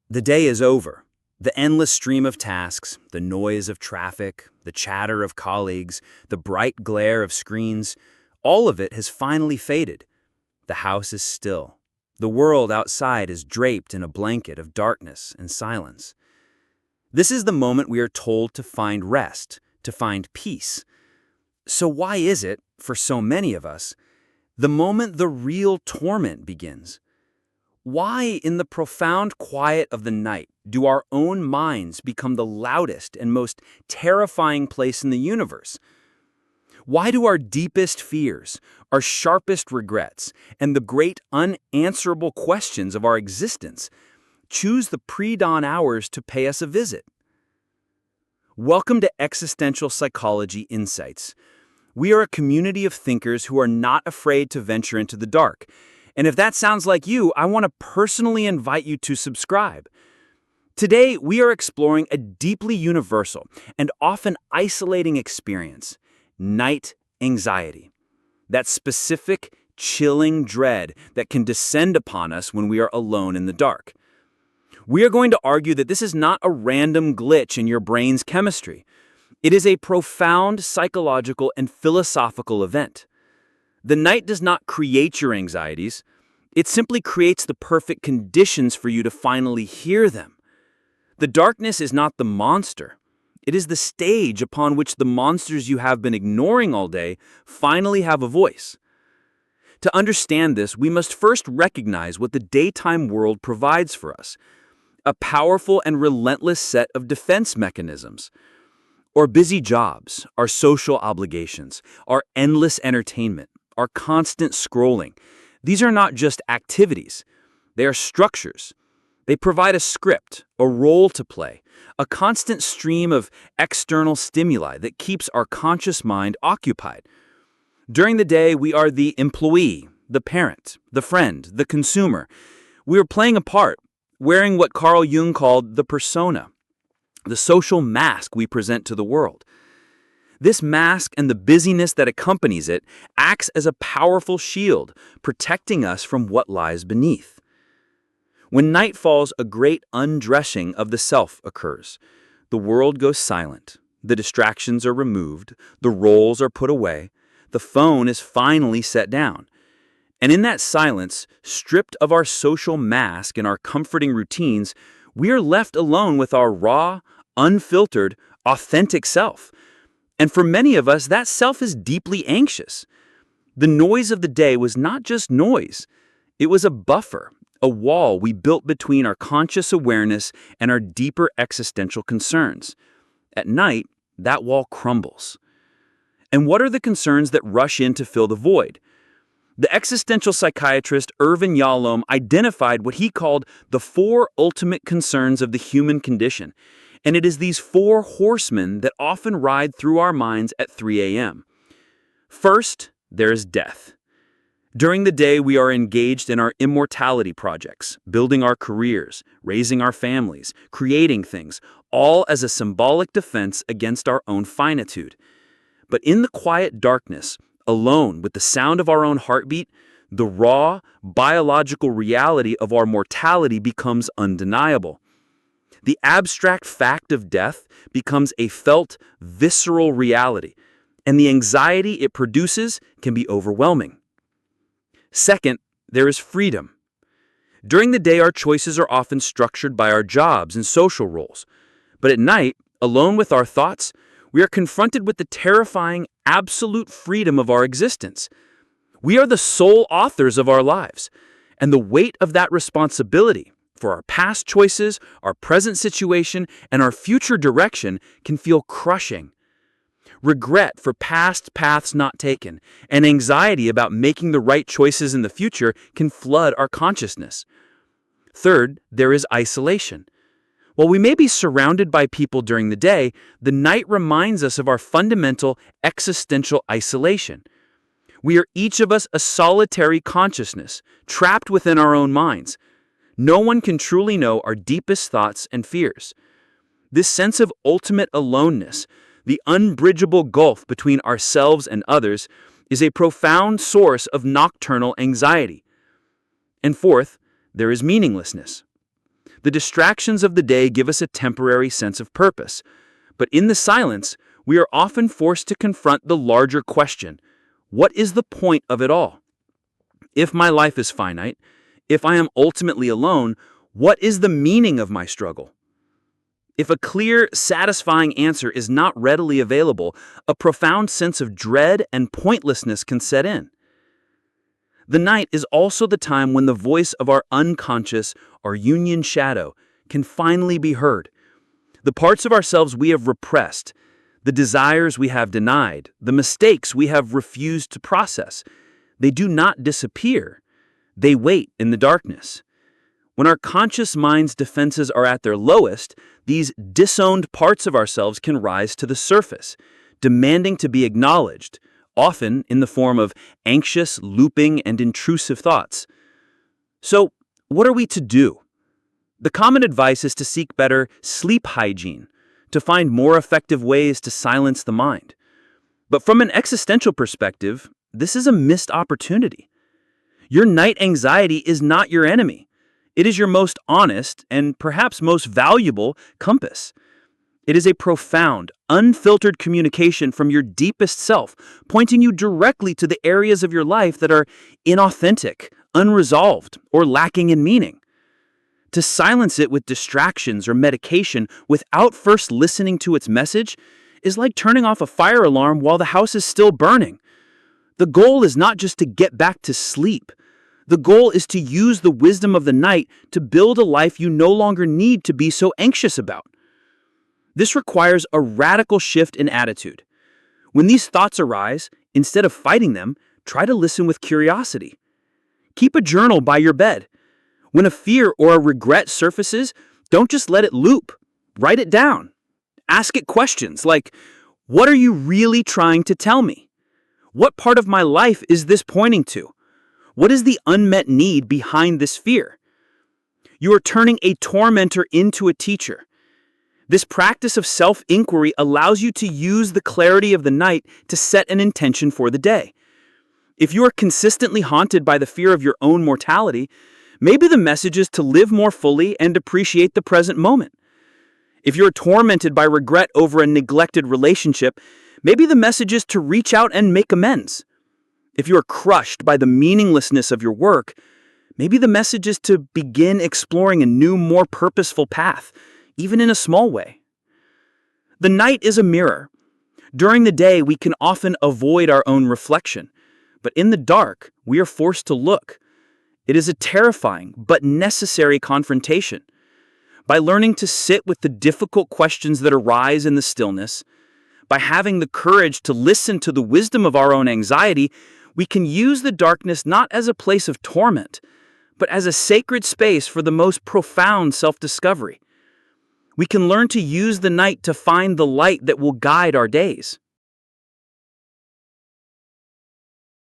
The day is over. The endless stream of tasks, the noise of traffic, the chatter of colleagues, the bright glare of screens, all of it has finally faded. The house is still. The world outside is draped in a blanket of darkness and silence. This is the moment we are told to find rest, to find peace. So why is it, for so many of us, the moment the real torment begins? Why, in the profound quiet of the night, do our own minds become the loudest and most terrifying place in the universe? Why do our deepest fears, our sharpest regrets, and the great unanswerable questions of our existence choose the pre-dawn hours to pay us a visit? Welcome to Existential Psychology Insights. We are a community of thinkers who are not afraid to venture into the dark. And if that sounds like you, I want to personally invite you to subscribe. Today, we are exploring a deeply universal and often isolating experience, night anxiety. That specific, chilling dread that can descend upon us when we are alone in the dark. We are going to argue that this is not a random glitch in your brain's chemistry. It is a profound psychological and philosophical event. The night does not create your anxieties. It simply creates the perfect conditions for you to finally hear them. The darkness is not the monster. It is the stage upon which the monsters you have been ignoring all day finally have a voice. To understand this, we must first recognize what the daytime world provides for us. A powerful and relentless set of defense mechanisms. Our busy jobs, our social obligations, our endless entertainment, our constant scrolling. These are not just activities. They are structures. They provide a script, a role to play, a constant stream of external stimuli that keeps our conscious mind occupied. During the day, we are the employee, the parent, the friend, the consumer. We are playing a part, wearing what Carl Jung called the persona, the social mask we present to the world. This mask and the busyness that accompanies it acts as a powerful shield, protecting us from what lies beneath. When night falls, a great undressing of the self occurs. The world goes silent. The distractions are removed. The roles are put away. The phone is finally set down. And in that silence, stripped of our social mask and our comforting routines, we are left alone with our raw, unfiltered, authentic self. And for many of us, that self is deeply anxious. The noise of the day was not just noise. It was a buffer, a wall we built between our conscious awareness and our deeper existential concerns. At night, that wall crumbles. And what are the concerns that rush in to fill the void? The existential psychiatrist Irvin Yalom identified what he called the 4 ultimate concerns of the human condition. And it is these 4 horsemen that often ride through our minds at 3 a.m. First, there is death. During the day, we are engaged in our immortality projects, building our careers, raising our families, creating things, all as a symbolic defense against our own finitude. But in the quiet darkness, alone with the sound of our own heartbeat, the raw, biological reality of our mortality becomes undeniable. The abstract fact of death becomes a felt, visceral reality, and the anxiety it produces can be overwhelming. Second, there is freedom. During the day, our choices are often structured by our jobs and social roles. But at night, alone with our thoughts, we are confronted with the terrifying, absolute freedom of our existence. We are the sole authors of our lives, and the weight of that responsibility for our past choices, our present situation, and our future direction can feel crushing. Regret for past paths not taken, and anxiety about making the right choices in the future can flood our consciousness. Third, there is isolation. While we may be surrounded by people during the day, the night reminds us of our fundamental existential isolation. We are each of us a solitary consciousness, trapped within our own minds. No one can truly know our deepest thoughts and fears. This sense of ultimate aloneness, the unbridgeable gulf between ourselves and others, is a profound source of nocturnal anxiety. And fourth, there is meaninglessness. The distractions of the day give us a temporary sense of purpose. But in the silence, we are often forced to confront the larger question: what is the point of it all? If my life is finite, if I am ultimately alone, what is the meaning of my struggle? If a clear, satisfying answer is not readily available, a profound sense of dread and pointlessness can set in. The night is also the time when the voice of our unconscious, our union shadow, can finally be heard. The parts of ourselves we have repressed, the desires we have denied, the mistakes we have refused to process, they do not disappear. They wait in the darkness. When our conscious mind's defenses are at their lowest, these disowned parts of ourselves can rise to the surface, demanding to be acknowledged, often in the form of anxious, looping, and intrusive thoughts. So, what are we to do? The common advice is to seek better sleep hygiene, to find more effective ways to silence the mind. But from an existential perspective, this is a missed opportunity. Your night anxiety is not your enemy. It is your most honest and perhaps most valuable compass. It is a profound, unfiltered communication from your deepest self, pointing you directly to the areas of your life that are inauthentic, unresolved, or lacking in meaning. To silence it with distractions or medication without first listening to its message is like turning off a fire alarm while the house is still burning. The goal is not just to get back to sleep. The goal is to use the wisdom of the night to build a life you no longer need to be so anxious about. This requires a radical shift in attitude. When these thoughts arise, instead of fighting them, try to listen with curiosity. Keep a journal by your bed. When a fear or a regret surfaces, don't just let it loop. Write it down. Ask it questions like, what are you really trying to tell me? What part of my life is this pointing to? What is the unmet need behind this fear? You are turning a tormentor into a teacher. This practice of self-inquiry allows you to use the clarity of the night to set an intention for the day. If you are consistently haunted by the fear of your own mortality, maybe the message is to live more fully and appreciate the present moment. If you're tormented by regret over a neglected relationship, maybe the message is to reach out and make amends. If you are crushed by the meaninglessness of your work, maybe the message is to begin exploring a new, more purposeful path, even in a small way. The night is a mirror. During the day, we can often avoid our own reflection, but in the dark, we are forced to look. It is a terrifying but necessary confrontation. By learning to sit with the difficult questions that arise in the stillness, by having the courage to listen to the wisdom of our own anxiety, we can use the darkness not as a place of torment, but as a sacred space for the most profound self-discovery. We can learn to use the night to find the light that will guide our days.